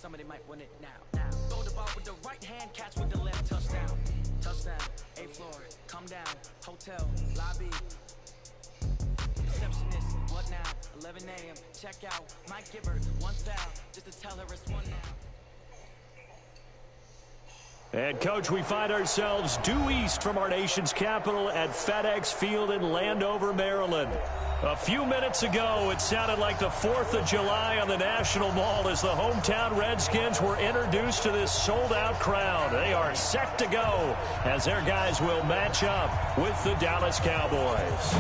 somebody might win it now. Throw the ball with the right hand, catch with the left, touchdown. Touchdown, 8th floor, come down, hotel, lobby. Receptionist, what now? 11 a.m., check out. Mike Gibbard, one foul, just to tell her it's one now. And, Coach, we find ourselves due east from our nation's capital at FedEx Field in Landover, Maryland. A few minutes ago, it sounded like the 4th of July on the National Mall as the hometown Redskins were introduced to this sold-out crowd. They are set to go as their guys will match up with the Dallas Cowboys.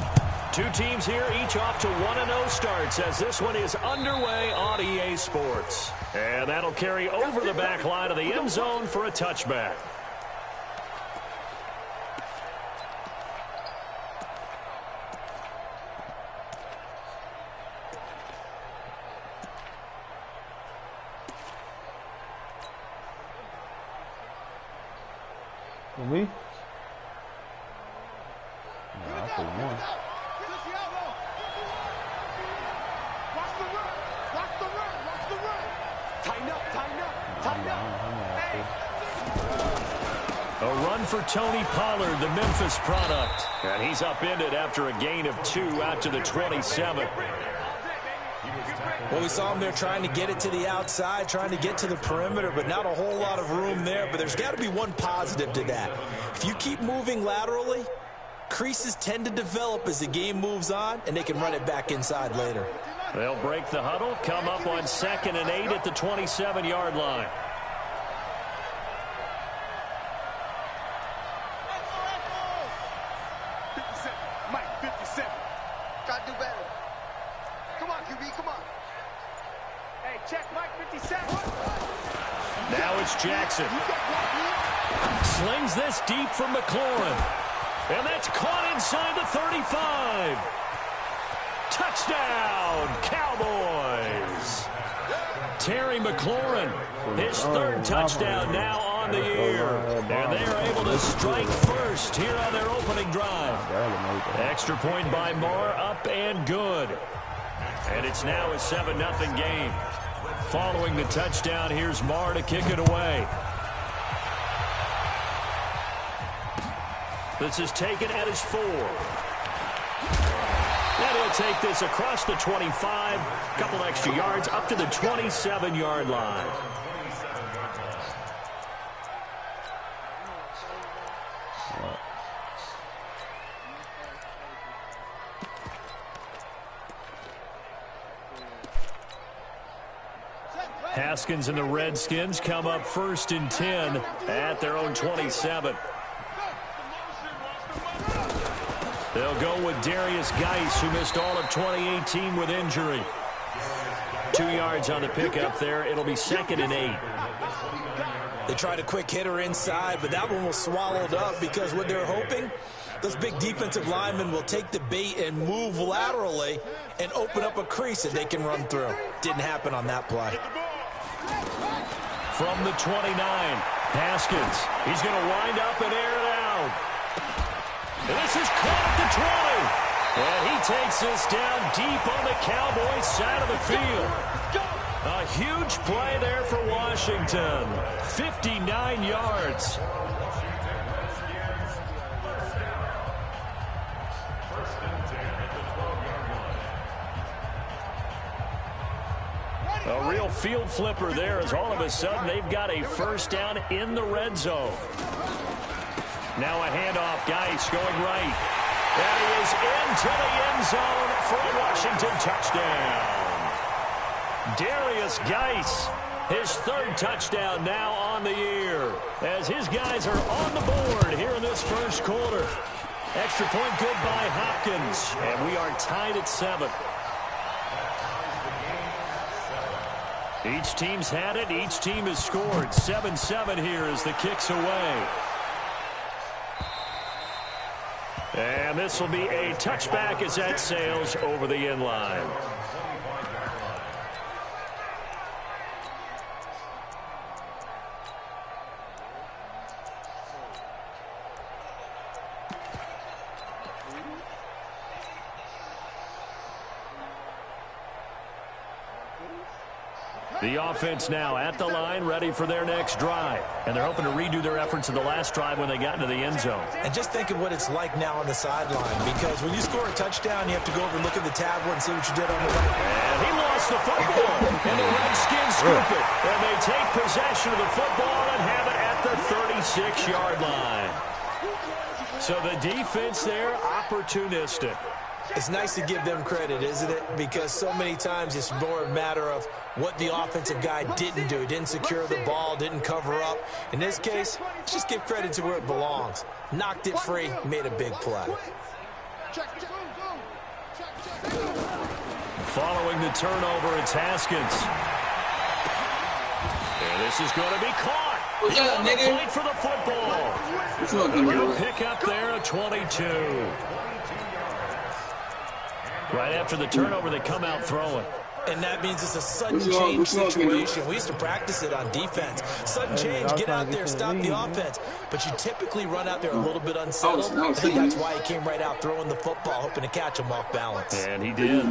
Two teams here, each off to 1-0 starts as this one is underway on EA Sports. And that'll carry over the back line of the end zone for a touchback. For me? No, I put one. A run for Tony Pollard, the Memphis product. And he's upended after a gain of 2 out to the 27. Well, we saw him there trying to get it to the outside, trying to get to the perimeter, but not a whole lot of room there. But there's got to be one positive to that. If you keep moving laterally, creases tend to develop as the game moves on, and they can run it back inside later. They'll break the huddle, come up on 2nd and 8 at the 27-yard line. Now it's Jackson. Slings this deep from McLaurin. And that's caught inside the 35. Touchdown, Cowboys. Terry McLaurin, his 3rd touchdown now on the year. And they are able to strike first here on their opening drive. Extra point by Marr, up and good. And it's now a 7-0 game. Following the touchdown, here's Marr to kick it away. This is taken at his 4. And he'll take this across the 25, a couple extra yards, up to the 27-yard line. Haskins and the Redskins come up 1st and 10 at their own 27. They'll go with Darius Geis, who missed all of 2018 with injury. 2 yards on the pickup there. It'll be 2nd and 8. They tried a quick hitter inside, but that one was swallowed up because what they're hoping, those big defensive linemen will take the bait and move laterally and open up a crease that they can run through. Didn't happen on that play. From the 29, Haskins. He's going to wind up and air it out. And this is caught at the 20. And he takes this down deep on the Cowboys side of the field. A huge play there for Washington. 59 yards. A real field flipper there as all of a sudden they've got a 1st down in the red zone. Now a handoff, Geis going right. And he is into the end zone for a Washington touchdown. Darius Geis, his 3rd touchdown now on the year as his guys are on the board here in this 1st quarter. Extra point good by Hopkins, and we are tied at 7. Each team's had it. Each team has scored. 7-7 here as the kick's away. And this will be a touchback as that sails over the end line. The offense now at the line, ready for their next drive. And they're hoping to redo their efforts in the last drive when they got into the end zone. And just think of what it's like now on the sideline, because when you score a touchdown, you have to go over and look at the tablet and see what you did on the right. And he lost the football. And the Redskins scoop it. And they take possession of the football and have it at the 36-yard line. So the defense there, opportunistic. It's nice to give them credit, isn't it? Because so many times it's more a matter of what the offensive guy didn't do. He didn't secure the ball, didn't cover up. In this case, let's just give credit to where it belongs. Knocked it free, made a big play. Following the turnover, it's Haskins. And this is going to be caught. What's up, nigga? Fight for the football. What's up, Good pick up there at 22. Right after the turnover, they come out throwing. And that means it's a sudden change situation. We used to practice it on defense. Sudden change, get out there, stop the offense. But you typically run out there a little bit unsettled. I think that's why he came right out throwing the football, hoping to catch him off balance. And he did.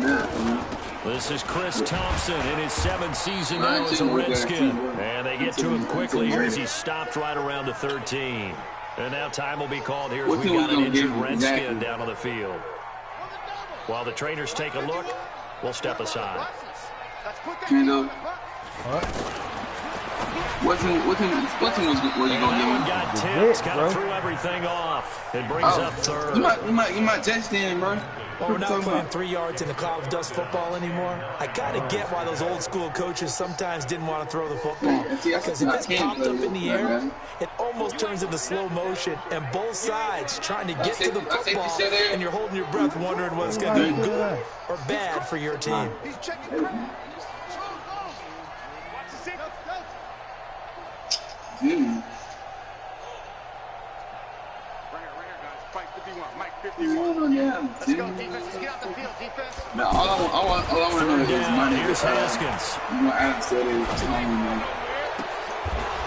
This is Chris Thompson in his 7th season now as a Redskin. And they get to him quickly here as he stopped right around the 13. And now time will be called here as we got an injured Redskin down on the field. While the trainers take a look, we'll step aside. What's he going to do? Got tips, kind of threw everything off. It brings up third. You might just stand, bro. Well, we're not playing 3 yards in the cloud of dust football anymore. I kind of get why those old school coaches sometimes didn't want to throw the football. Because if it's popped up in the air, it almost turns into slow motion, and both sides trying to get to the football, and you're holding your breath wondering what's going to be good or bad for your team. Let's go, defense. Let's get out the field, defense. No, all I want to know is money. Here's Haskins.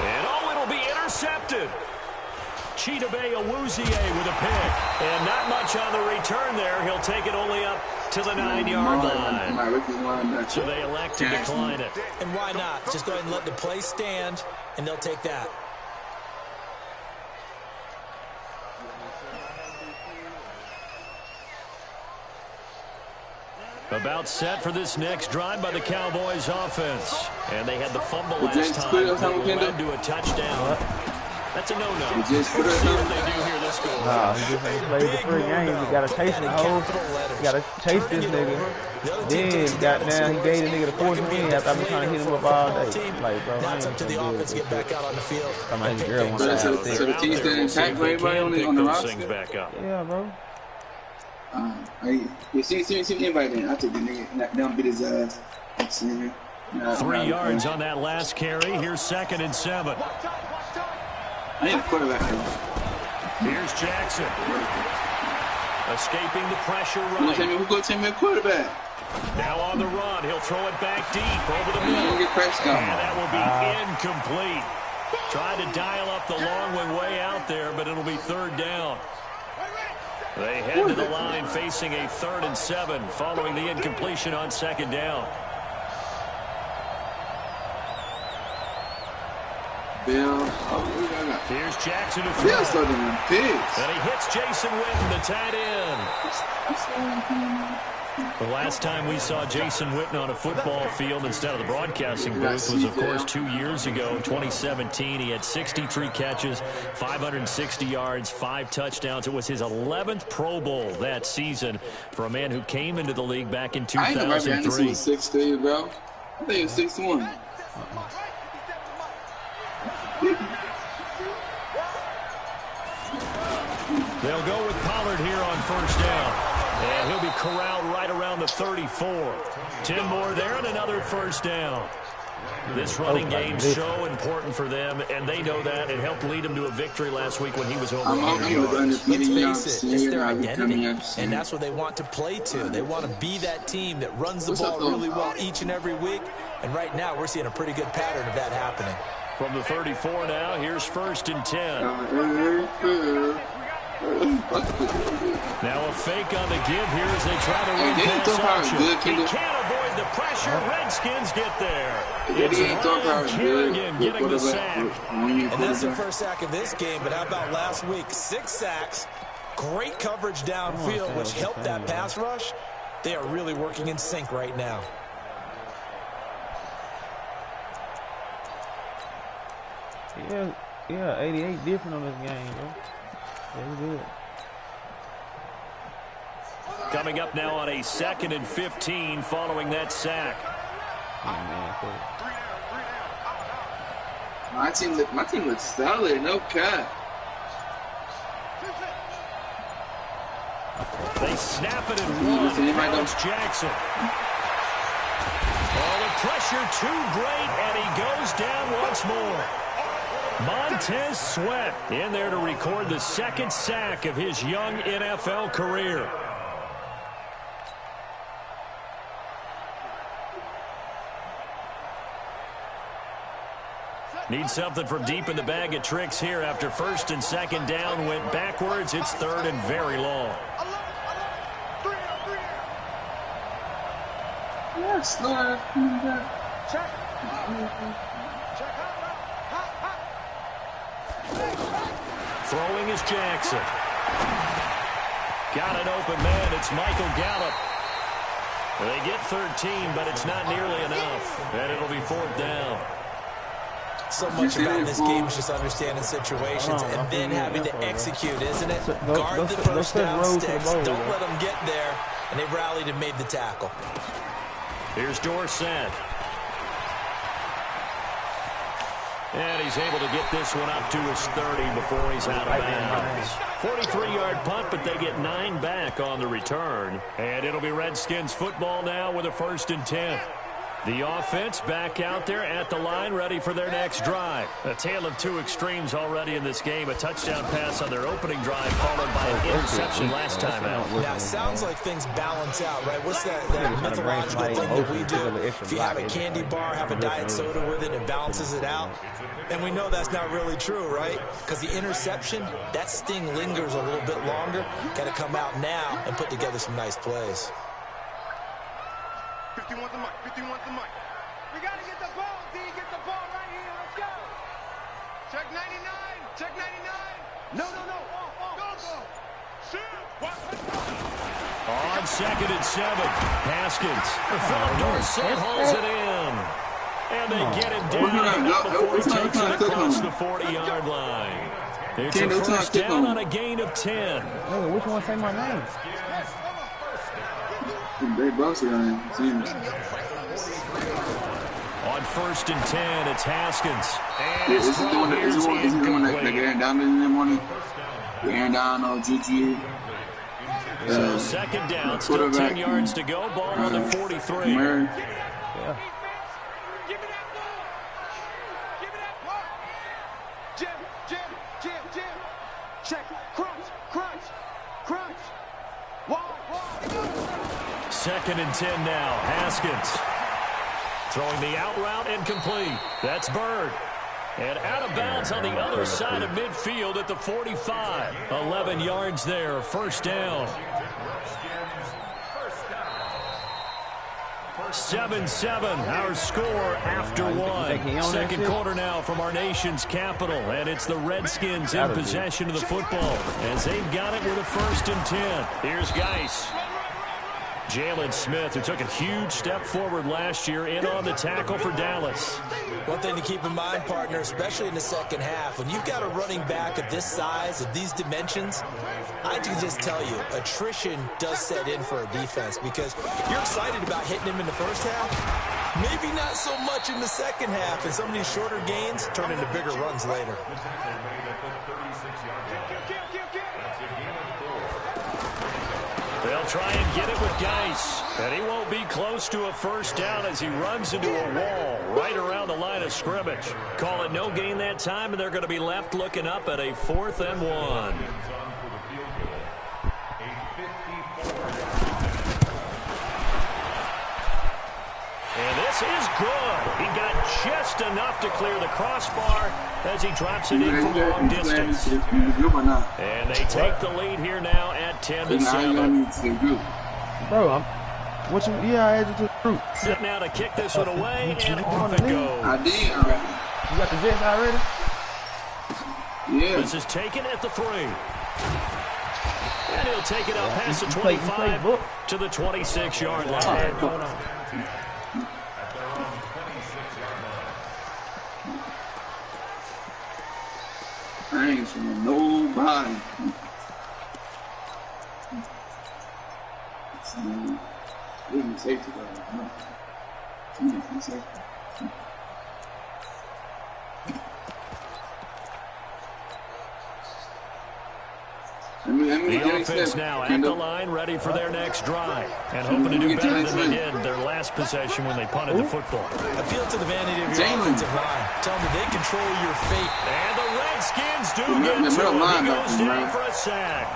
And it'll be intercepted. Chidobe Awuzie with a pick. And not much on the return there. He'll take it only up to the 9-yard line. So they elect to decline it. And why not? Just go ahead and let the play stand, and they'll take that. About set for this next drive by the Cowboys offense. And they had the fumble last time that led to a touchdown. That's a no-no. Let's see what they do here this goal. Nah, he just ain't played the free game. You gotta chase it, ho. You gotta chase this nigga. Then, goddamn, he gave the nigga the fourth win after I've been trying to hit him up all day. Like, bro, now it's up to the offense to get back out on the field. I'm like, girl wants to So the team's standing tight for everybody on the roster? Yeah, bro. See invite then. I'll take the nigga down, beat his ass. 3 yards on that last carry. Here's 2nd and 7. I need a quarterback. Here's Jackson. Escaping the pressure right. Who's going to take me a quarterback? Now on the run. He'll throw it back deep over the middle. And that will be incomplete. Tried to dial up the long way out there, but it'll be 3rd down. They head to the line facing a 3rd and 7 following the incompletion on 2nd down. Here's Jackson to throw. And he hits Jason Witten, the tight end. The last time we saw Jason Witten on a football field instead of the broadcasting booth was, of course, 2 years ago, 2017. He had 63 catches, 560 yards, 5 touchdowns. It was his 11th Pro Bowl that season for a man who came into the league back in 2003. I ain't never been 6'3", bro. I think he was 6'1". They'll go with Pollard here on 1st down. And he'll be corralled right around the 34. 10 more there and another 1st down. This running game's so important for them, and they know that. It helped lead them to a victory last week when he was over 100 yards. Let's face it, it's their identity, and that's what they want to play to. They want to be that team that runs the ball really well each and every week, and right now we're seeing a pretty good pattern of that happening. From the 34 now, here's 1st and 10. Now a fake on the give here as they try to run pass option. He can't avoid the pressure. Redskins get there. It's He ain't talking Ryan about Kerrigan getting the sack. And that's the first sack of this game, but how about last week? 6 sacks, great coverage downfield, which helped that pass rush. They are really working in sync right now. Yeah, 88 different on this game, bro. Very good. Coming up now on a 2nd and 15 following that sack. My team looks solid, no cap. They snap it and run. Now it's Jackson. Oh, the pressure too great, and he goes down once more. Montez Sweat in there to record the 2nd sack of his young NFL career. Need something from deep in the bag of tricks here after 1st and 2nd down went backwards. It's 3rd and very long. Yeah, slow. Check. Throwing is Jackson. Got an open man. It's Michael Gallup. They get 13, but it's not nearly enough. And it'll be 4th down. So much about this game is just understanding situations and then having to execute, isn't it? Guard the first down sticks. Don't let them get there. And they rallied and made the tackle. Here's Dorsett. And he's able to get this one up to his 30 before he's out of bounds. 43-yard punt, but they get 9 back on the return. And it'll be Redskins football now with a 1st and 10. The offense back out there at the line, ready for their next drive. A tale of 2 extremes already in this game. A touchdown pass on their opening drive, followed by an interception last time out. Now, it sounds like things balance out, right? What's that mythological thing that we do? If you have a candy bar, have a diet soda with it, it balances it out. And we know that's not really true, right? Because the interception, that sting lingers a little bit longer. Got to come out now and put together some nice plays. 51 the mic, 51 the mic. We got to get the ball, D. Get the ball right here. Let's go. Check 99. Check 99. No. Go. Shoot. On 2nd and 7, Haskins. Philip Dorsett holds it in. And they get him down before he takes it across the 40-yard line. It's a 1st down on a gain of 10. Hey, which one say my name? They busted on him. On 1st and 10, it's Haskins. And Is he doing that Aaron Donald Aaron Donald, GG. So 2nd down, still 10 yards to go. Ball on the 43. Murray. Yeah. Give me that ball. Give me that ball. Jim. Check. Crunch. Wide. 2nd and 10 now. Haskins throwing the out route and complete. That's Bird. And out of bounds on the other side of midfield at the 45. 11 yards there. 1st down. 7-7, our score after 1. 2nd quarter now from our nation's capital, and it's the Redskins in possession of the football as they've got it with a 1st and 10. Here's Geis. Jalen Smith, who took a huge step forward last year, in on the tackle for Dallas. One thing to keep in mind, partner, especially in the 2nd half, when you've got a running back of this size, of these dimensions, I can just tell you, attrition does set in for a defense because you're excited about hitting him in the 1st half, maybe not so much in the 2nd half, and some of these shorter gains turn into bigger runs later. They'll try and get it with Geis. And he won't be close to a 1st down as he runs into a wall right around the line of scrimmage. Call it no gain that time, and they're going to be left looking up at a 4th and 1. And this is good. He got just enough to clear the crossbar as he drops it in from long distance. And they take the lead here now at 10-7. Bro, Yeah, I had you to the group. Set now to kick this one away, and off it goes. I did already. You got the Jets already? Yeah. This is taken at the 3. And he'll take it out past the 25 to the 26-yard line. I ain't seen nobody. Even safety though. The offense now at the line, ready for their next drive, and hoping to do better than they did their last possession when they punted the football. Appeal to the vanity of your offensive line. Tell them that they control your fate. And the Redskins do get to it. He goes down for a sack.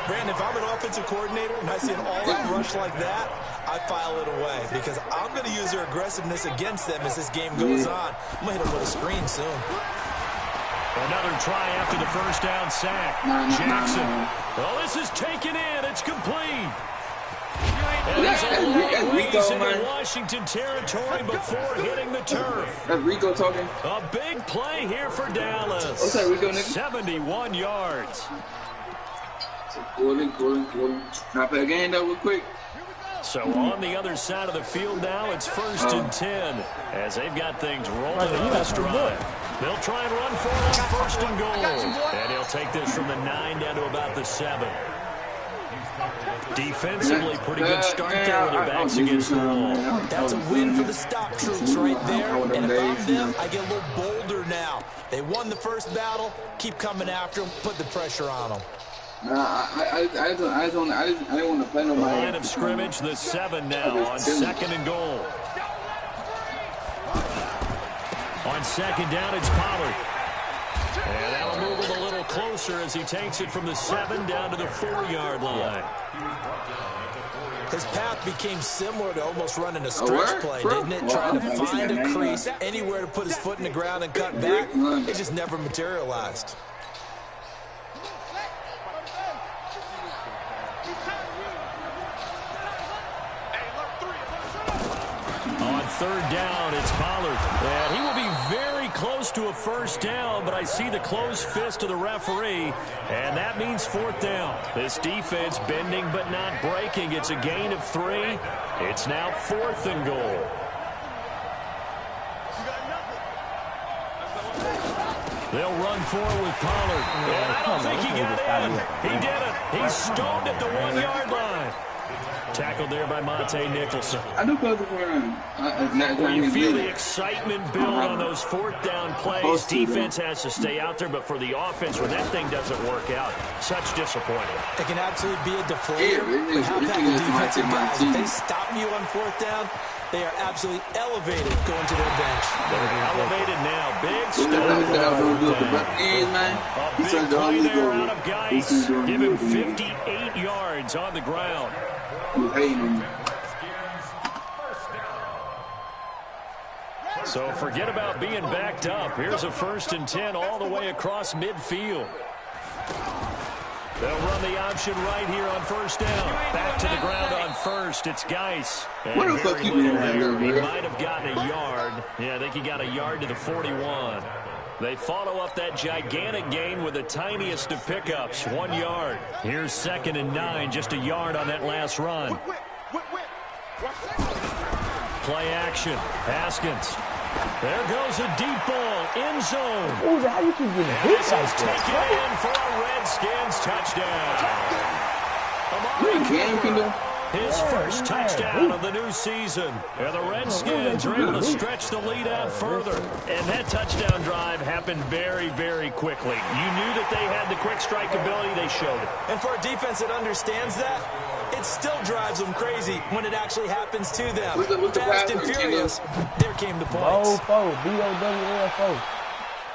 Brandon, if I'm an offensive coordinator and I see an all-out rush like that, I file it away because I'm going to use their aggressiveness against them as this game goes on. I'm going to hit them with a screen soon. Another try after the first down sack. Jackson. Well, this is taken in. It's complete. And there's a long ways into Washington territory before hitting the turf. That's Rico talking. A big play here for Dallas. What's that, Rico, nigga? 71 yards. Can I play a game though real quick? So on the other side of the field now, it's 1st and 10 as they've got things rolling on this drive. They'll try and run for it on 1st and goal. And he'll take this from the 9 down to about the 7. Defensively, pretty good start there with their backs against the wall. That's a win for the stop troops right there. And if I'm them, I get a little bolder now. They won the first battle. Keep coming after them. Put the pressure on them. I didn't want to play nobody. Line of scrimmage, the 7 now on 2nd and goal. On 2nd down, it's Pollard. And that'll move him a little closer as he takes it from the 7 down to the 4-yard line. His path became similar to almost running a stretch play, didn't it? Trying to find a crease, anywhere to put his foot in the ground and cut back. It just never materialized. On 3rd down, it's Pollard. And he will be very close to a first down, but I see the closed fist of the referee, and that means 4th down. This defense bending but not breaking. It's a gain of 3. It's now 4th and goal. They'll run forward with Pollard. And I don't think he got in. He did it. He's stoned at the 1-yard line. Tackled there by Monte Nicholson. I do close the corner. Well, you feel the excitement build on those 4th down plays. Defense has to stay out there, but for the offense, when that thing doesn't work out, such disappointment. It can absolutely be a deflator, but how about the defensive guys? If they stop you on 4th down, they are absolutely elevated going to their bench. They're elevated now. Big stop. A big play there out of Geis. Give him 58 yards on the ground. So forget about being backed up. Here's a 1st and 10 all the way across midfield. They'll run the option right here on 1st down. Back to the ground on 1st. It's Geis. And very little there. He might have gotten a yard. Yeah, I think he got a yard to the 41. They follow up that gigantic gain with the tiniest of pickups, 1 yard. Here's 2nd and 9, just a yard on that last run. Play action. Haskins. There goes a deep ball. End zone. Ooh, how you keep getting hit This is taken in for a Redskins touchdown. Amari Cooper, his first touchdown of the new season. And the Redskins are able to stretch the lead out further. And that touchdown drive happened very, very quickly. You knew that they had the quick strike ability. They showed it. And for a defense that understands that, it still drives them crazy when it actually happens to them. Fast and furious, there came the points. BOWLFO, B-O-W-L-F-O.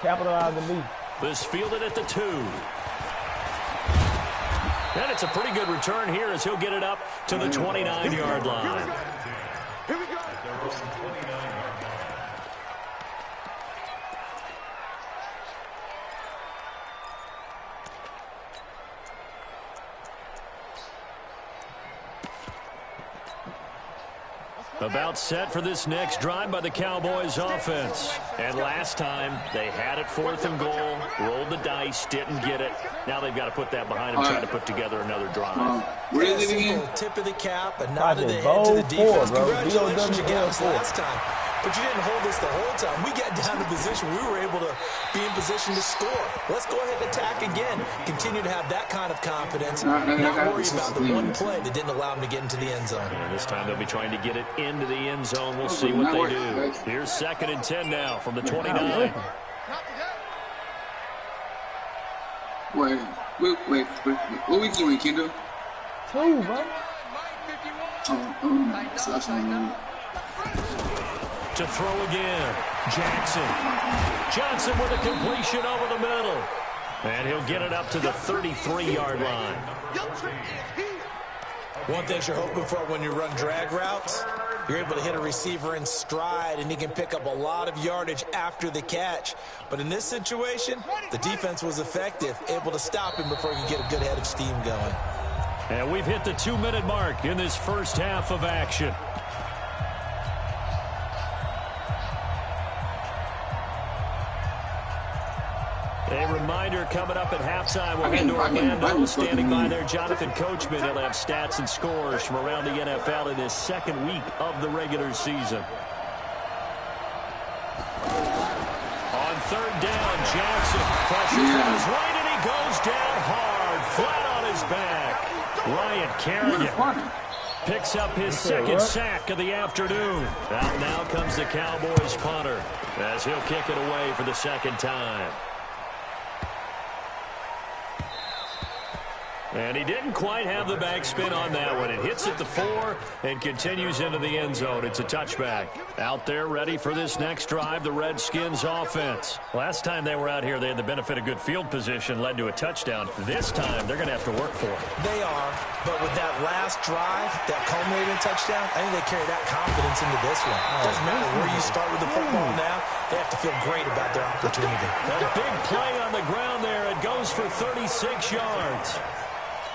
Capitalize the B. This fielded at the 2. And it's a pretty good return here as he'll get it up to the 29-yard line. Here we go. About set for this next drive by the Cowboys offense. And last time, they had it 4th and goal, rolled the dice, didn't get it. Now they've got to put that behind them, trying to put together another drive. What is it again? Tip of the cap, a nod of the head to the defense. Congratulations, you got us last time. But you didn't hold us the whole time. We got down to position. We were able to be in position to score. Let's go ahead and attack again. Continue to have that kind of confidence. Not worry about the one play that didn't allow them to get into the end zone. And this time they'll be trying to get it into the end zone. We'll see what they do. Here's 2nd and 10 now from the 29. Wait. What week you in, Kendall? 2, bro. To throw again. Johnson with a completion over the middle. And he'll get it up to the 33-yard line. One thing you're hoping for when you run drag routes, you're able to hit a receiver in stride, and he can pick up a lot of yardage after the catch. But in this situation, the defense was effective, able to stop him before he could get a good head of steam going. And we've hit the 2-minute mark in this first half of action. A reminder coming up at halftime. We'll head to Orlando. Standing by there, Jonathan Coachman. He'll have stats and scores from around the NFL in his 2nd week of the regular season. On 3rd down, Jackson pressures on his right, and he goes down hard, flat on his back. Ryan Kerrigan picks up his 2nd sack of the afternoon. Out now comes the Cowboys punter as he'll kick it away for the 2nd time. And he didn't quite have the backspin on that one. It hits at the 4 and continues into the end zone. It's a touchback. Out there ready for this next drive, the Redskins offense. Last time they were out here, they had the benefit of good field position, led to a touchdown. This time, they're going to have to work for it. They are, but with that last drive, that culminating touchdown, I think they carry that confidence into this one. It doesn't matter where you start with the football now. They have to feel great about their opportunity. A big play on the ground there. It goes for 36 yards.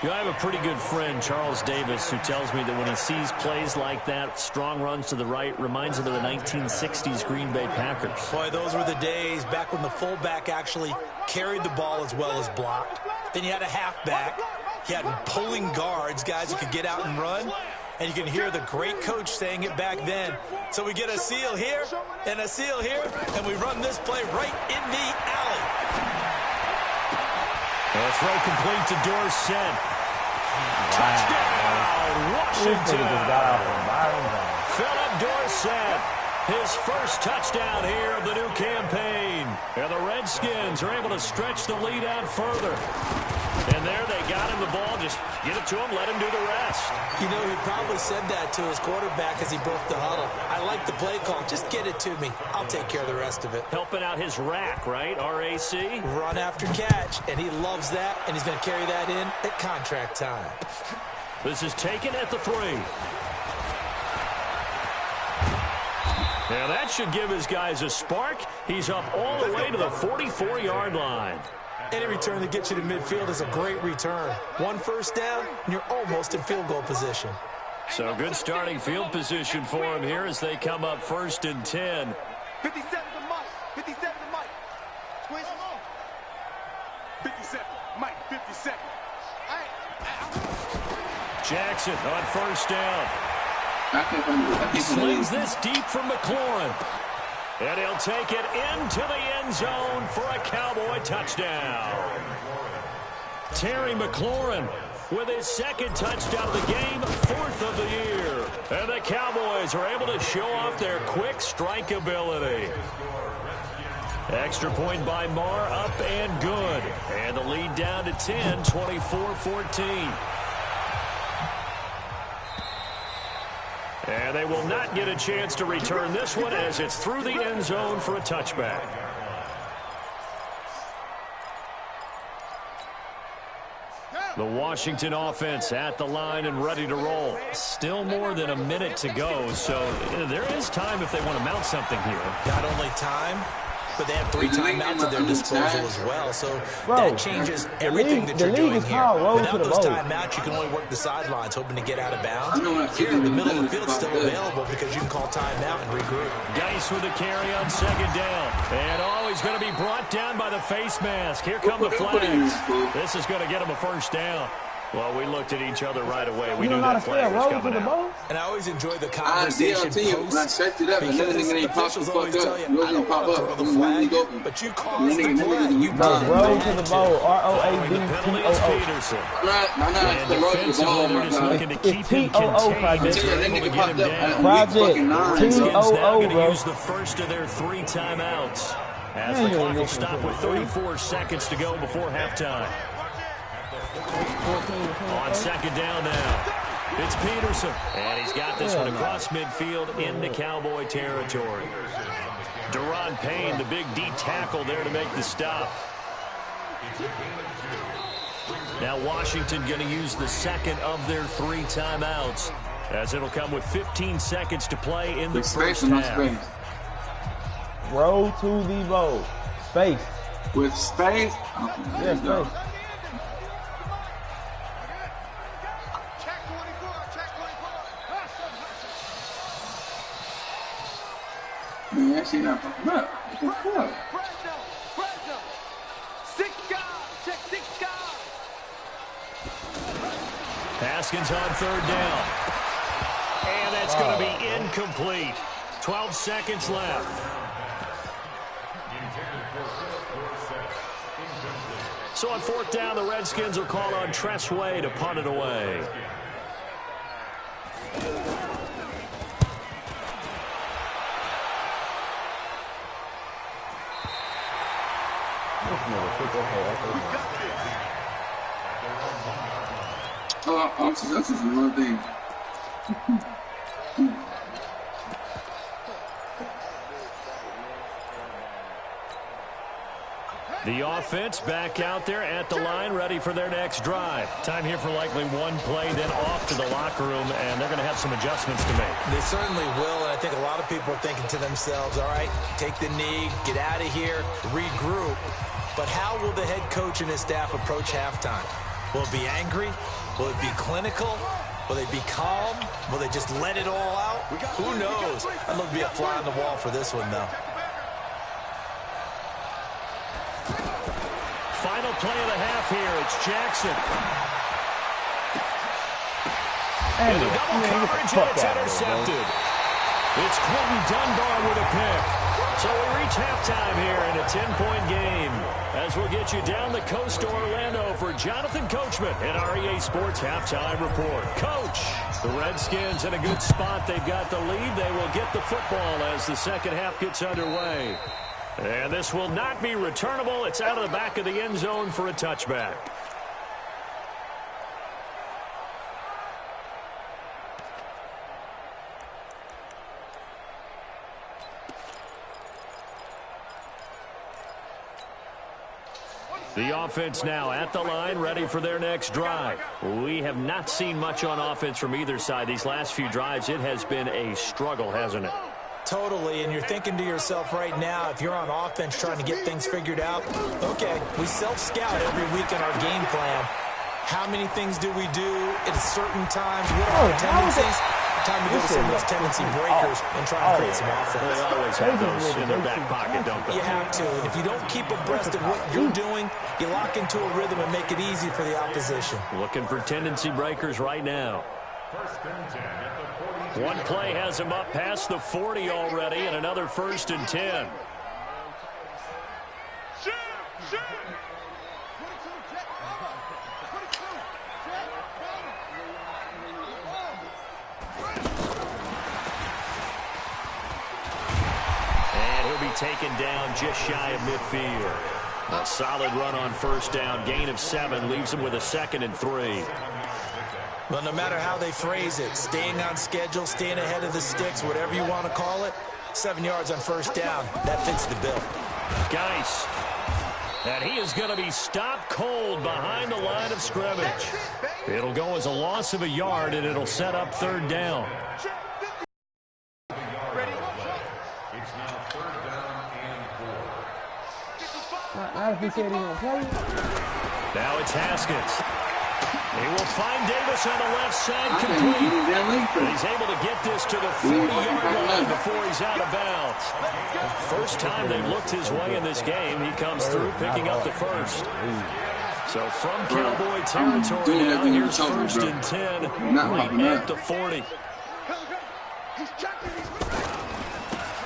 You know, I have a pretty good friend, Charles Davis, who tells me that when he sees plays like that, strong runs to the right, reminds him of the 1960s Green Bay Packers. Boy, those were the days back when the fullback actually carried the ball as well as blocked. Then you had a halfback. You had pulling guards, guys who could get out and run. And you can hear the great coach saying it back then. So we get a seal here and a seal here, and we run this play right in the alley. A throw complete to Dorsett. Touchdown, Washington. Philip Dorsett, his first touchdown here of the new campaign. And the Redskins are able to stretch the lead out further. And there they got him the ball. Just get it to him, let him do the rest. You know, he probably said that to his quarterback as he broke the huddle. I like the play call. Just get it to me. I'll take care of the rest of it. Helping out his rack, right? RAC. Run after catch, and he loves that, and he's going to carry that in at contract time. This is taken at the 3. Now that should give his guys a spark. He's up all the way to the 44-yard line. Any return that gets you to midfield is a great return. 1 first down, and you're almost in field goal position. So good starting field position for him here as they come up 1st and 10. 57 to Mike. 57 to Mike. Twist. 57. Mike, 57. Jackson on 1st down. He slings this deep from McLaurin. And he'll take it into the end zone for a Cowboy touchdown. Terry McLaurin with his 2nd touchdown of the game, 4th of the year. And the Cowboys are able to show off their quick strike ability. Extra point by Marr, up and good. And the lead down to 10, 24-14. And they will not get a chance to return this one as it's through the end zone for a touchback. The Washington offense at the line and ready to roll. Still more than a minute to go, so there is time if they want to mount something here. Not only time, but they have 3 timeouts at their disposal as well. So Bro, that changes everything that you're doing here. Without those timeouts, you can only work the sidelines, hoping to get out of bounds. Here, the middle of the field is still available because you can call timeout and regroup. Geis with a carry on 2nd down. And he's going to be brought down by the face mask. Here come the flags. This is going to get him a 1st down. Well, we looked at each other right away. We knew that flag was coming out. And I always enjoy the conversation post, because officials always tell you, I don't want to throw the flag, but you caused the play. You roll to the bowl. R-O-A-D-T-O-O. And defensively, they're just looking to keep him contained as they're able to get him down. Project Redskins now T-O-O, going to bro. use the first of their 3 timeouts as the clock will stop with 34 seconds to go before halftime. On 2nd down now, it's Peterson. And he's got this one across midfield into Cowboy territory. Deron Payne, the big D tackle there to make the stop. Now Washington going to use the 2nd of their 3 timeouts, as it'll come with 15 seconds to play in the first half. Roll to the bowl. Space. With space? Yeah, space. Man, that shit not fucking up. What the fuck? Haskins on 3rd down. And that's going to be incomplete. 12 seconds left. So on 4th down, the Redskins will call on Tressway to punt it away. That's just one thing. The offense back out there at the line, ready for their next drive. Time here for likely 1 play, then off to the locker room, and they're going to have some adjustments to make. They certainly will, and I think a lot of people are thinking to themselves, all right, take the knee, get out of here, regroup. But how will the head coach and his staff approach halftime? Will it be angry? Will it be clinical? Will they be calm? Will they just let it all out? Who knows? I'd love to be a fly on the wall for this one, though. Final play of the half here. It's Jackson. And the double coverage, and it's intercepted. It's Quentin Dunbar with a pick. So we reach halftime here in a 10-point game, as we'll get you down the coast to Orlando for Jonathan Coachman in our EA Sports Halftime Report. Coach, the Redskins in a good spot. They've got the lead. They will get the football as the second half gets underway. And this will not be returnable. It's out of the back of the end zone for a touchback. The offense now at the line, ready for their next drive. We have not seen much on offense from either side. These last few drives, it has been a struggle, hasn't it? Totally, and you're thinking to yourself right now, if you're on offense trying to get things figured out, okay, we self-scout every week in our game plan. How many things do we do at certain times? What are our tendencies? Time to go to some of those tendency breakers and try and create some offense. They always have those in their back pocket, don't they? You have to, and if you don't keep abreast of what you're doing, you lock into a rhythm and make it easy for the opposition. Looking for tendency breakers right now. One play has him up past the 40 already, and another 1st and 10. And he'll be taken down just shy of midfield. A solid run on 1st down, gain of 7, leaves him with a 2nd and 3. Well, no matter how they phrase it, staying on schedule, staying ahead of the sticks, whatever you want to call it, 7 yards on 1st down, that fits the bill. Geis. And he is going to be stopped cold behind the line of scrimmage. It'll go as a loss of a yard, and it'll set up 3rd down. It's now 3rd down and 4. Not if he said he gonna play. Now it's Haskins. He will find Davis on the left side, complete. And he's able to get this to the 40-yard line before he's out of bounds. First time they've looked his way in this game, he comes through picking up the first. So from Cowboy territory now, here's 1st and 10, right at the 40.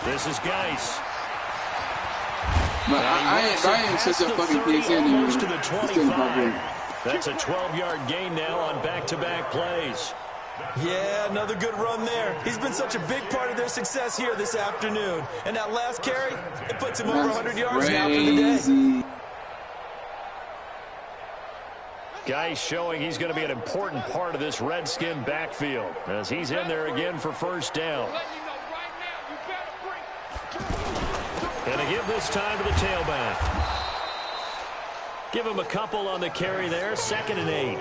This is Geis. But I ain't such a fucking PC anymore. To the 25. That's a 12-yard gain now on back-to-back plays. Yeah, another good run there. He's been such a big part of their success here this afternoon. And that last carry, it puts him over 100 yards now for the day. Geis showing he's going to be an important part of this Redskin backfield as he's in there again for first down. And to give this time to the tailback. Give him a couple on the carry there. 2nd and 8.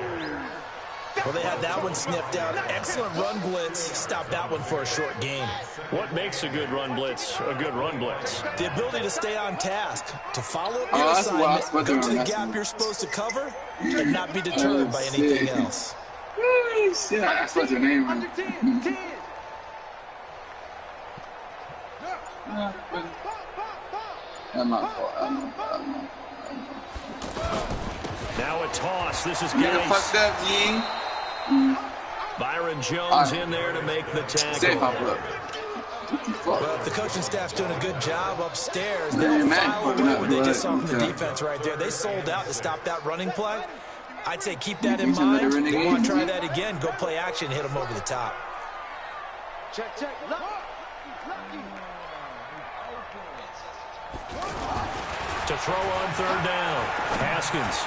Well, they had that one sniffed out. Excellent run blitz. Stopped that one for a short gain. What makes a good run blitz a good run blitz? The ability to stay on task, to follow up your assignment, go to the gap you're supposed to cover, and not be deterred by anything else. Yeah, that's what your name is. Now a toss. This is Geis. Geis. Fucked up, G. Byron Jones in there to make the tackle. Well, if the coaching staff's doing a good job upstairs, they'll file away what they just saw from the defense right there. They sold out to stop that running play. I'd say keep that in mind. If you want to try that again, go play action, hit them over the top. Check, check. To throw on 3rd down. Haskins.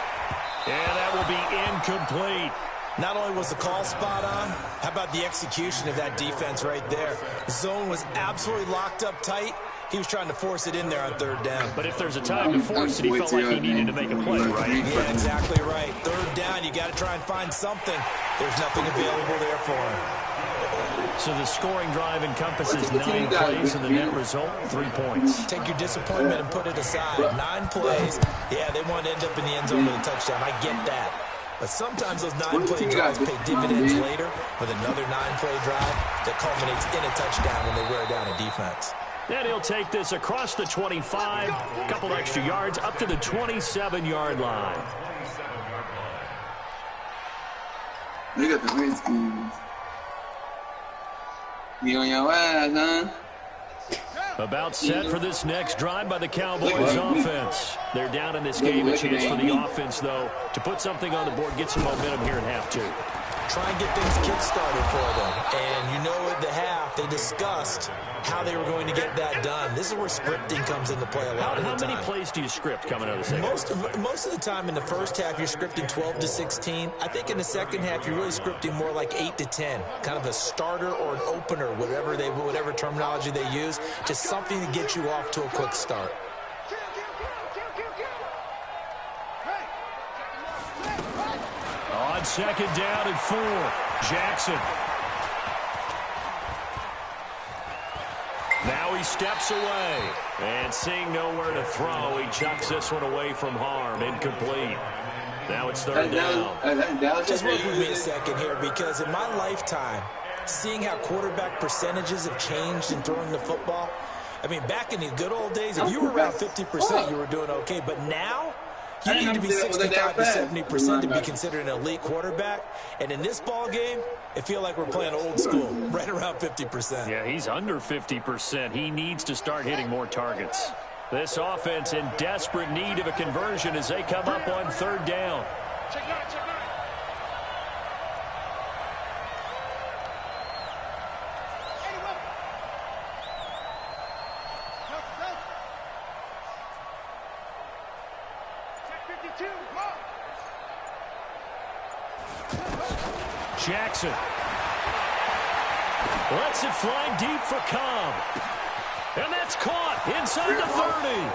And that will be incomplete. Not only was the call spot on, how about the execution of that defense right there? The zone was absolutely locked up tight. He was trying to force it in there on 3rd down. But if there's a time to force it, he felt like he needed to make a play, right? Yeah, exactly right. 3rd down, you got to try and find something. There's nothing available there for him. So the scoring drive encompasses 9 plays, and the net result, 3 points. Take your disappointment and put it aside. 9 plays. Yeah, they want to end up in the end zone with a touchdown. I get that. But sometimes those 9-play drives pay dividends later with another 9-play drive that culminates in a touchdown when they wear down a defense. And he'll take this across the 25, a couple extra yards, up to the 27-yard line. Look at the Redskins. You on your ass, huh? About set for this next drive by the Cowboys offense. They're down in this game. A chance for the offense, though, to put something on the board, get some momentum here in half 2. Try and get things kick-started for them. And you know at the half, they discussed how they were going to get that done. This is where scripting comes into play a lot of the time. How many plays do you script coming out of the second? Most of the time in the first half, you're scripting 12 to 16. I think in the second half, you're really scripting more like 8 to 10. Kind of a starter or an opener, whatever terminology they use. Just something to get you off to a quick start. On 2nd down and 4, Jackson. Now he steps away, and seeing nowhere to throw, he chucks this one away from harm, incomplete. Now it's 3rd down. Just work with me a second here, because in my lifetime, seeing how quarterback percentages have changed in throwing the football, I mean, back in the good old days, if you were around 50%, you were doing okay. But now, you need to be 65 to 70% to be considered an elite quarterback. And in this ball game, it feels like we're playing old school, right around 50%. Yeah, he's under 50%. He needs to start hitting more targets. This offense in desperate need of a conversion as they come up on 3rd down. Check 9, check 9. Jackson lets it fly deep for Cobb. And that's caught inside the 30.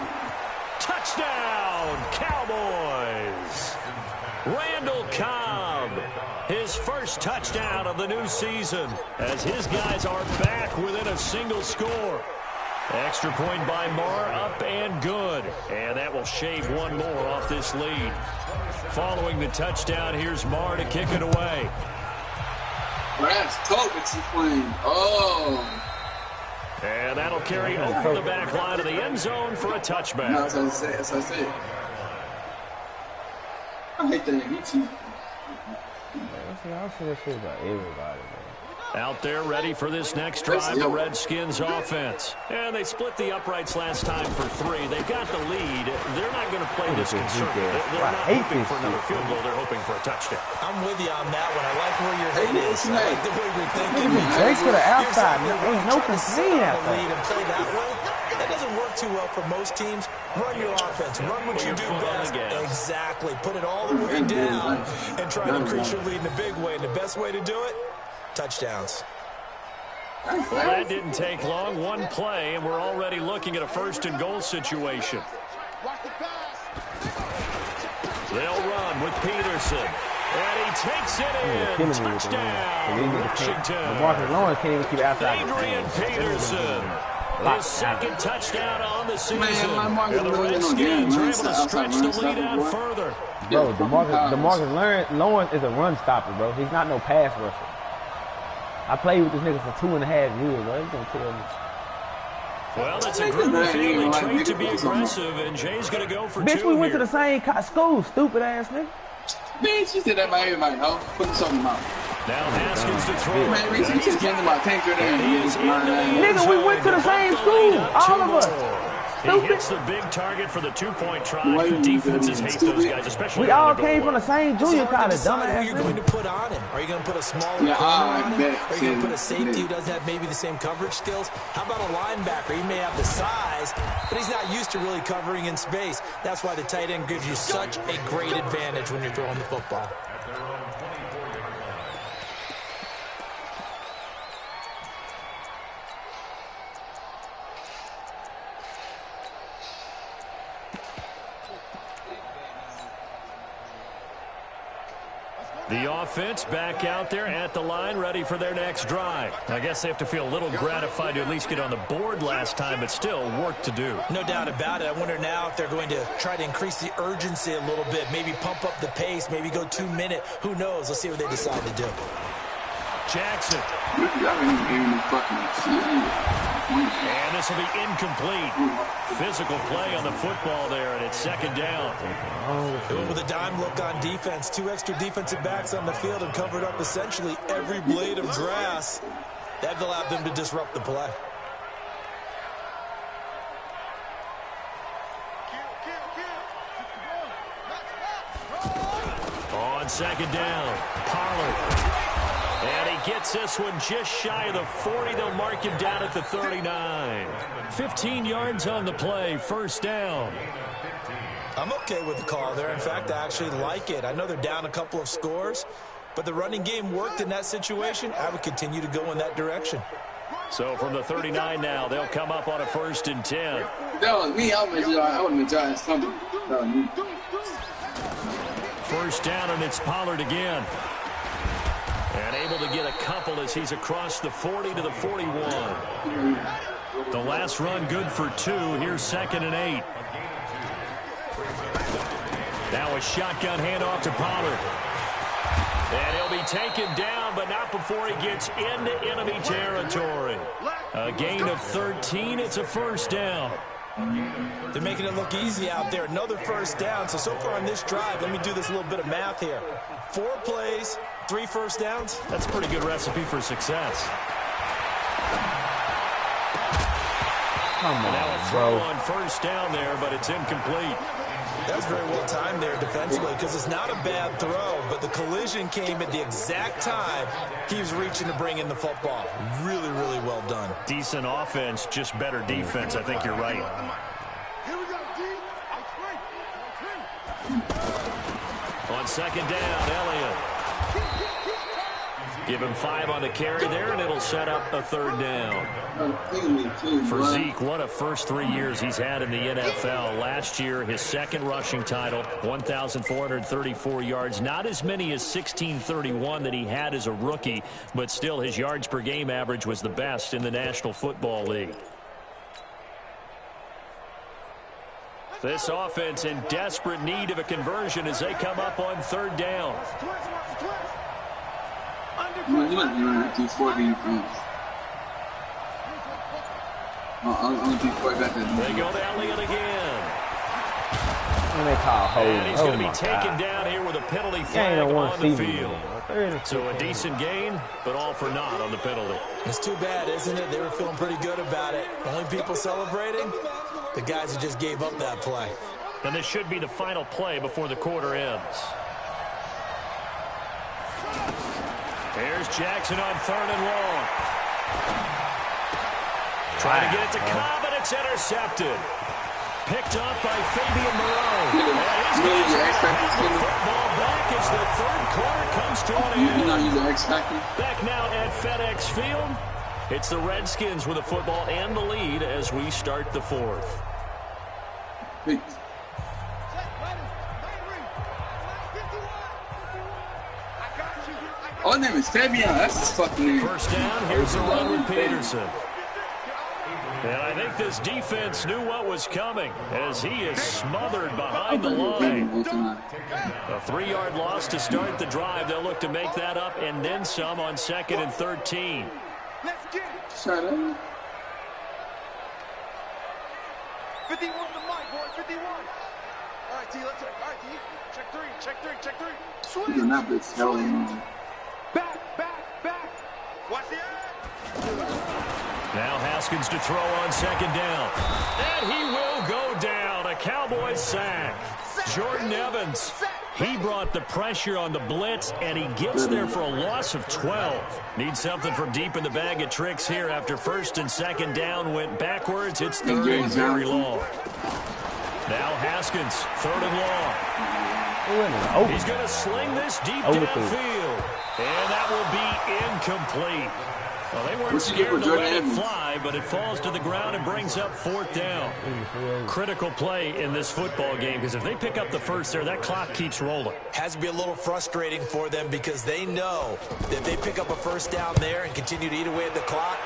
Touchdown, Cowboys. Randall Cobb, his first touchdown of the new season as his guys are back within a single score. Extra point by Marr, up and good. And that will shave one more off this lead. Following the touchdown, here's Marr to kick it away. That's Kovacs playing. Oh. And that'll carry over the back line of the end zone for a touchback. No, that's what I said. That's what I said. I hate that. He cheat. I say that shit about everybody, man. Out there ready for this next drive, the Redskins offense. And they split the uprights last time for 3. They've got the lead. They're not going to play this conservative. They're not hoping for another field goal. They're hoping for a touchdown. I'm with you on that one. I like where your head is. I like the way you're thinking. Jake to the outside. Ain't no conceding out there. And play that way. That doesn't work too well for most teams. Run your offense. Run what you do best. Exactly. Put it all the way down and try to increase your lead in a big way. And the best way to do it, touchdowns. Well, that didn't take long. One play, and we're already looking at a first-and-goal situation. They'll run with Peterson. And he takes it in. Touchdown, Washington. Marcus Lawrence can't even keep outside. Adrian Peterson. His second touchdown on the season. And the Redskins are able to stretch the lead out further. Bro, DeMarcus Lawrence is a run stopper, bro. He's not no pass rusher. I played with this nigga for 2.5 years, bro. He's gonna tell me. Well, that's a group feeling trained to be aggressive, and Jay's gonna go for 2 Bitch, we went here. to the same school, stupid ass nigga. Bitch, you said that about everybody, ho. Putting something out. Now Haskins to throw. Man, Reese, you just getting about 10 Nigga, we went to the same school, all of us. He hits the big target for the 2-point try. Defenses hate those guys, especially. We all came from the same junior college, dumbass. Who are you going to put on him? Are you going to put a smaller corner on him? Are you going to put a safety who doesn't have maybe the same coverage skills? How about a linebacker? He may have the size, but he's not used to really covering in space. That's why the tight end gives you such a great advantage when you're throwing the football. The offense back out there at the line, ready for their next drive. I guess they have to feel a little gratified to at least get on the board last time, but still work to do. No doubt about it. I wonder now if they're going to try to increase the urgency a little bit, maybe pump up the pace, maybe go 2-minute. Who knows? Let's see what they decide to do. Jackson. And this will be incomplete. Physical play on the football there, and it's second down. With a dime look on defense, 2 extra defensive backs on the field and covered up essentially every blade of grass. That allowed them to disrupt the play. On second down, Pollard. And he gets this one just shy of the 40. They'll mark him down at the 39. 15 yards on the play, first down. I'm okay with the call there. In fact, I actually like it. I know they're down a couple of scores, but the running game worked in that situation. I would continue to go in that direction. So from the 39 now, they'll come up on a 1st and 10. That was me. I would have been trying something. That was me. First down, and it's Pollard again. And able to get a couple as he's across the 40 to the 41. The last run good for 2. Here's 2nd and 8. Now a shotgun handoff to Pollard. And he'll be taken down, but not before he gets into enemy territory. A gain of 13. It's a first down. They're making it look easy out there. Another first down. So far on this drive, let me do this little bit of math here. 4 plays, 3 first downs. That's a pretty good recipe for success. Come on, now a throw on first down there, but it's incomplete. That was very well timed there defensively because it's not a bad throw, but the collision came at the exact time he was reaching to bring in the football. Really, really well done. Decent offense, just better defense. I think you're right. Here we go, D. On second down, Elliott. Give him 5 on the carry there, and it'll set up a 3rd down. For Zeke, what a first 3 years he's had in the NFL. Last year, his 2nd rushing title, 1,434 yards. Not as many as 1,631 that he had as a rookie, but still his yards per game average was the best in the National Football League. This offense in desperate need of a conversion as they come up on 3rd down. You might be running through 40 defense. I'll be quite back there. They go to Elliott again. And they call hold. And he's going to be taken down here with a penalty flag on the field. So a decent gain, but all for naught on the penalty. It's too bad, isn't it? They were feeling pretty good about it. Only people celebrating, the guys who just gave up that play. And this should be the final play before the quarter ends. Here's Jackson on 3rd and long. Trying to get it to Cobb, and it's intercepted. Picked up by Fabian Moreau. Football back as the 3rd quarter comes to an end. You know he's an X Factor. Back now at FedEx Field. It's the Redskins with the football and the lead as we start the 4th. Hey. Oh, his name is Fabian. That's his fucking name. First down, here's the run with Peterson. And I think this defense knew what was coming as he is smothered behind the line. A 3-yard loss to start the drive. They'll look to make that up and then some on 2nd and 13. Shut up. 51 to Mike, boy, 51. All right, T, let's check. All right, T, check 3, check 3, check 3. Swing. You're not this hell. Back. Watch the eye. Now Haskins to throw on 2nd down. And he will go down. A Cowboys sack. Jordan Evans, he brought the pressure on the blitz, and he gets there for a loss of 12. Needs something from deep in the bag of tricks here after 1st and 2nd down went backwards. It's 3rd and very long. Now Haskins, 3rd and long. He's going to sling this deep downfield. And that will be incomplete. Well, they weren't scared to let it fly, but it falls to the ground and brings up 4th down. Critical play in this football game, because if they pick up the first there, that clock keeps rolling. Has to be a little frustrating for them because they know that if they pick up a 1st down there and continue to eat away at the clock,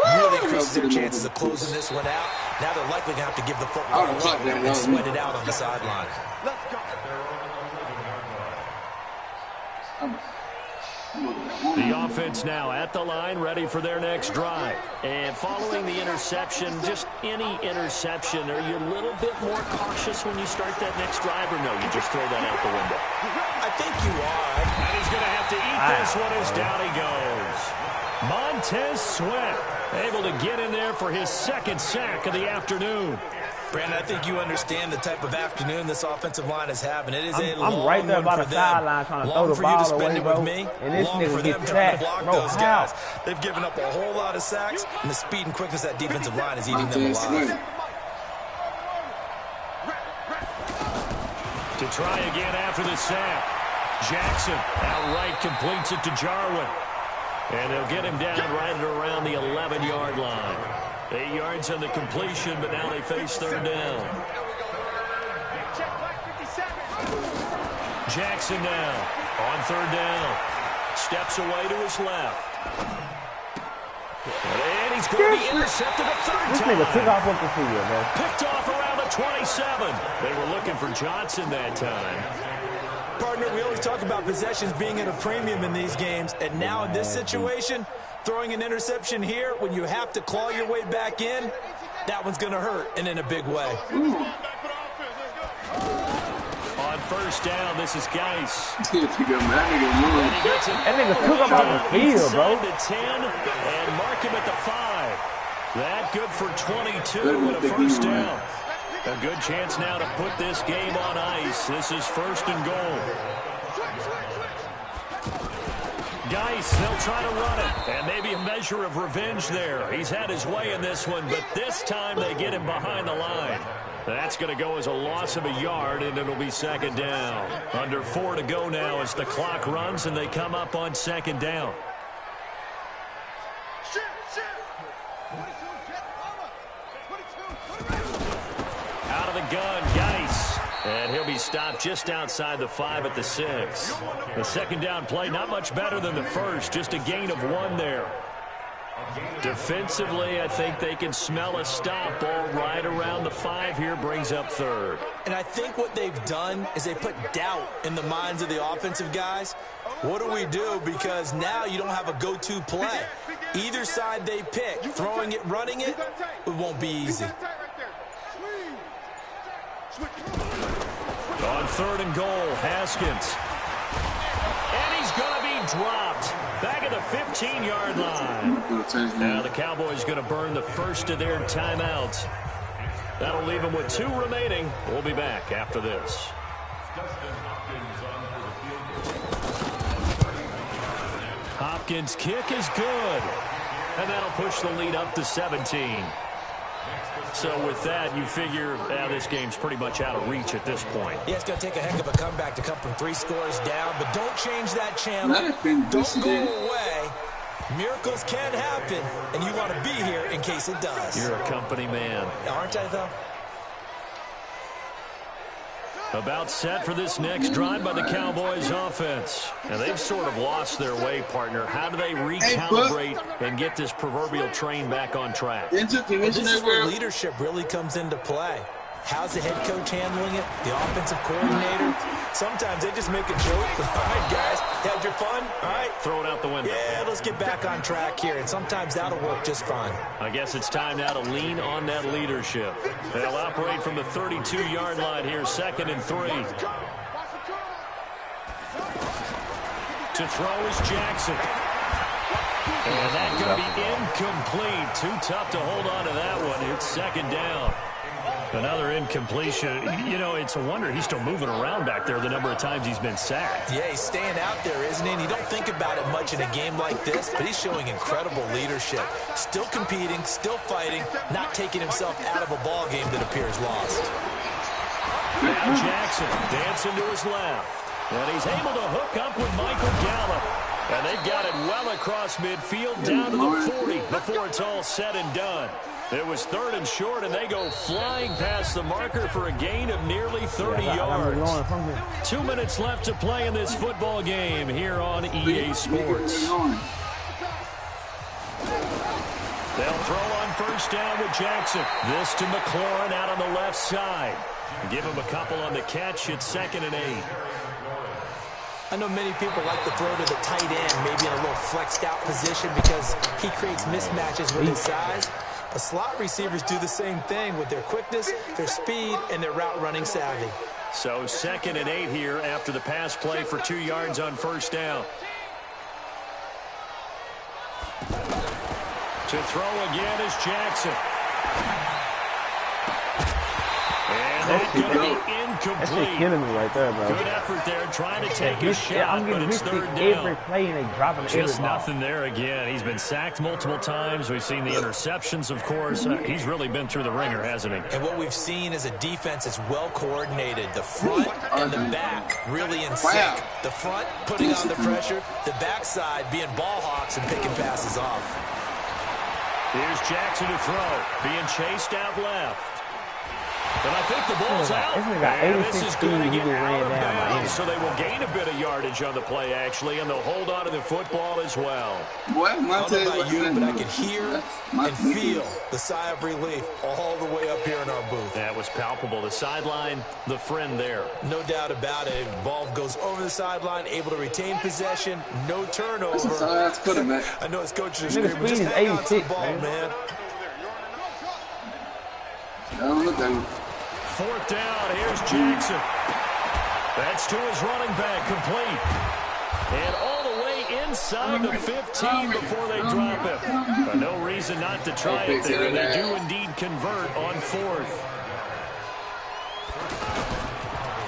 really increases their chances of closing this one out. Now they're likely going to have to give the football a run and sweat it out on the sideline. Let's go. The offense now at the line, ready for their next drive. And following the interception, just any interception, are you a little bit more cautious when you start that next drive, or no, you just throw that out the window? I think you are. And he's going to have to eat this one as down he goes. Montez Sweat able to get in there for his 2nd sack of the afternoon. Brandon, I think you understand the type of afternoon this offensive line is having. It is a long I'm right there by one the for sideline trying to long throw the for you to ball spend away, it bro. with me. And this Long nigga for get them trying to sacked. block Bro, those how? guys. They've given up a whole lot of sacks, and the speed and quickness of that defensive line is eating them alive. To try again after the sack. Jackson outright completes it to Jarwin. And they'll get him down right at around the 11-yard line. 8 yards on the completion, but now they face 3rd down. Jackson now on 3rd down. Steps away to his left. And he's going to be intercepted a 3rd time. This nigga took off with the field, man. Picked off around the 27. They were looking for Johnson that time. Partner, we always talk about possessions being at a premium in these games, and now in this situation, throwing an interception here when you have to claw your way back in, that one's going to hurt, and in a big way. On 1st down, this is Geis. That nigga took him off the field, bro. The 10 and mark him at the 5. That good for 22 and a 1st down. A good chance now to put this game on ice. This is 1st and goal. Geis, they'll try to run it. And maybe a measure of revenge there. He's had his way in this one, but this time they get him behind the line. That's going to go as a loss of a yard, and it'll be 2nd down. Under 4 to go now as the clock runs, and they come up on 2nd down. Out of the gun, Geis. And he'll be stopped just outside the 5 at the 6. The 2nd down play, not much better than the first, just a gain of 1 there. Defensively, I think they can smell a stop. Ball right around the 5 here, brings up third. And I think what they've done is they put doubt in the minds of the offensive guys. What do we do? Because now you don't have a go-to play. Either side they pick, throwing it, running it, it won't be easy. On 3rd and goal, Haskins. And he's going to be dropped. Back at the 15-yard line. Now the Cowboys going to burn the first of their timeouts. That'll leave them with 2 remaining. We'll be back after this. Hopkins' kick is good. And that'll push the lead up to 17. So with that, you figure this game's pretty much out of reach at this point. Yeah, it's going to take a heck of a comeback to come from 3 scores down, but don't change that channel. Don't go away. Miracles can happen, and you want to be here in case it does. You're a company man. Aren't I, though? About set for this next drive by the Cowboys offense. Now, they've sort of lost their way, partner. How do they recalibrate and get this proverbial train back on track? This is where leadership really comes into play. How's the head coach handling it? The offensive coordinator? Sometimes they just make a joke. All right, guys, had your fun? All right. Throw it out the window. Yeah, let's get back on track here, and sometimes that'll work just fine. I guess it's time now to lean on that leadership. They'll operate from the 32-yard line here, 2nd and 3. To throw is Jackson. And that's going to be incomplete. Too tough to hold on to that one. It's 2nd down. Another incompletion. You know, it's a wonder he's still moving around back there the number of times he's been sacked. Yeah, he's staying out there, isn't he? And you don't think about it much in a game like this, but he's showing incredible leadership. Still competing, still fighting, not taking himself out of a ball game that appears lost. Now Jackson dancing to his left. And he's able to hook up with Michael Gallup. And they've got it well across midfield down to the 40 before it's all said and done. It was 3rd and short, and they go flying past the marker for a gain of nearly 30 yards. 2 minutes left to play in this football game here on EA Sports. They'll throw on 1st down with Jackson. This to McLaurin out on the left side. Give him a couple on the catch. It's 2nd and 8. I know many people like to throw to the tight end, maybe in a little flexed out position because he creates mismatches with his size. But slot receivers do the same thing with their quickness, their speed, and their route running savvy. So 2nd and 8 here after the pass play for 2 yards on 1st down. To throw again is Jackson. And that's going to be incomplete. That's killing me right there, bro. Good effort there, trying to take a shot, but it's 3rd down. Every play and they dropping Just nothing there again. He's been sacked multiple times. We've seen the interceptions, of course. He's really been through the ringer, hasn't he? And what we've seen is a defense that's well coordinated. The front and the back really in sync. The front putting on the pressure, the backside being ball hawks and picking passes off. Here's Jackson to throw, being chased out left. And I think the ball's out. And this is going to get out of bounds, so they will gain a bit of yardage on the play, actually, and they'll hold on to the football as well. I don't know about you, but I can hear and feel the sigh of relief all the way up here in our booth. That was palpable. The sideline, the friend there. No doubt about it. Ball goes over the sideline, able to retain possession, no turnover. I know his coaches are screaming, just hang on to the ball, man. 4th down, here's Jackson. That's to his running back, complete. And all the way inside the 15 before they drop him. But no reason not to try it there, and they do indeed convert on 4th.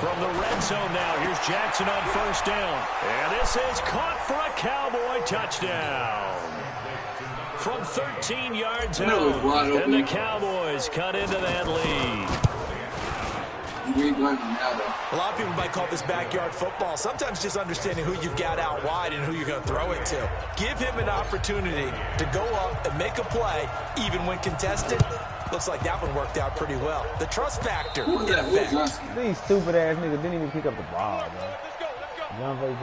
From the red zone now, here's Jackson on 1st down. And this is caught for a Cowboy touchdown. From 13 yards out, and the Cowboys cut into that lead. A lot of people might call this backyard football. Sometimes just understanding who you've got out wide and who you're going to throw it to. Give him an opportunity to go up and make a play, even when contested. Looks like that one worked out pretty well. The trust factor in effect. These stupid-ass niggas didn't even pick up the ball, bro. Johnson,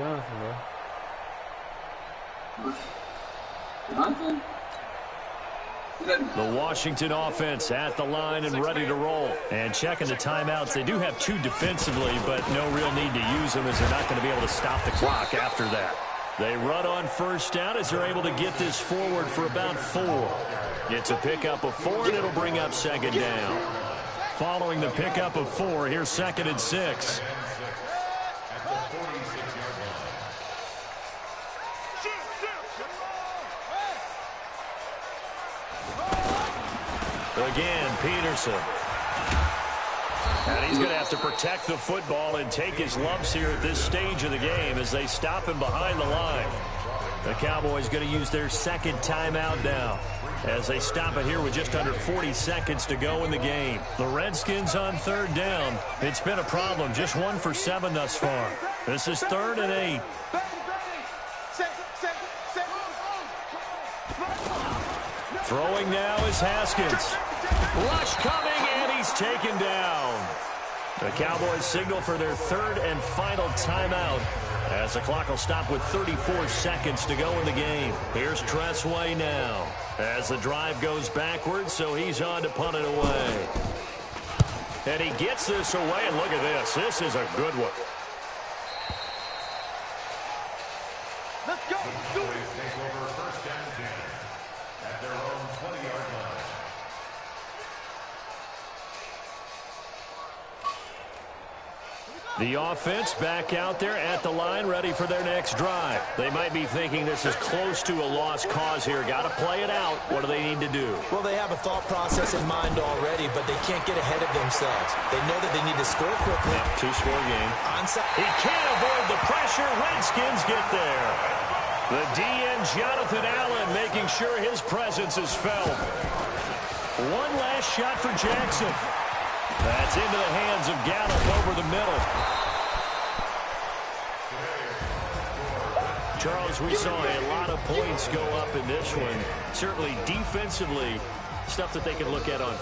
bro. The Washington offense at the line and ready to roll. And checking the timeouts, they do have 2 defensively, but no real need to use them as they're not going to be able to stop the clock after that. They run on first down as they're able to get this forward for about 4. It's a pickup of 4, and it'll bring up second down. Following the pickup of 4, here's 2nd and 6. Again, Peterson. And he's going to have to protect the football and take his lumps here at this stage of the game as they stop him behind the line. The Cowboys going to use their 2nd timeout now as they stop it here with just under 40 seconds to go in the game. The Redskins on 3rd down. It's been a problem. Just 1 for 7 thus far. This is 3rd and 8. Throwing now is Haskins. Rush coming, and he's taken down. The Cowboys signal for their 3rd and final timeout as the clock will stop with 34 seconds to go in the game. Here's Tressway now as the drive goes backwards, so he's on to punt it away. And he gets this away, and look at this. This is a good one. Let's go. Do it. The offense back out there at the line, ready for their next drive. They might be thinking this is close to a lost cause here. Got to play it out. What do they need to do? Well, they have a thought process in mind already, but they can't get ahead of themselves. They know that they need to score quickly. 2-score game. Onside. He can't avoid the pressure. Redskins get there. The DN, Jonathan Allen, making sure his presence is felt. One last shot for Jackson. That's into the hands of Gallup over the middle. Charles, we saw a lot of points go up in this one. Certainly defensively, stuff that they can look at on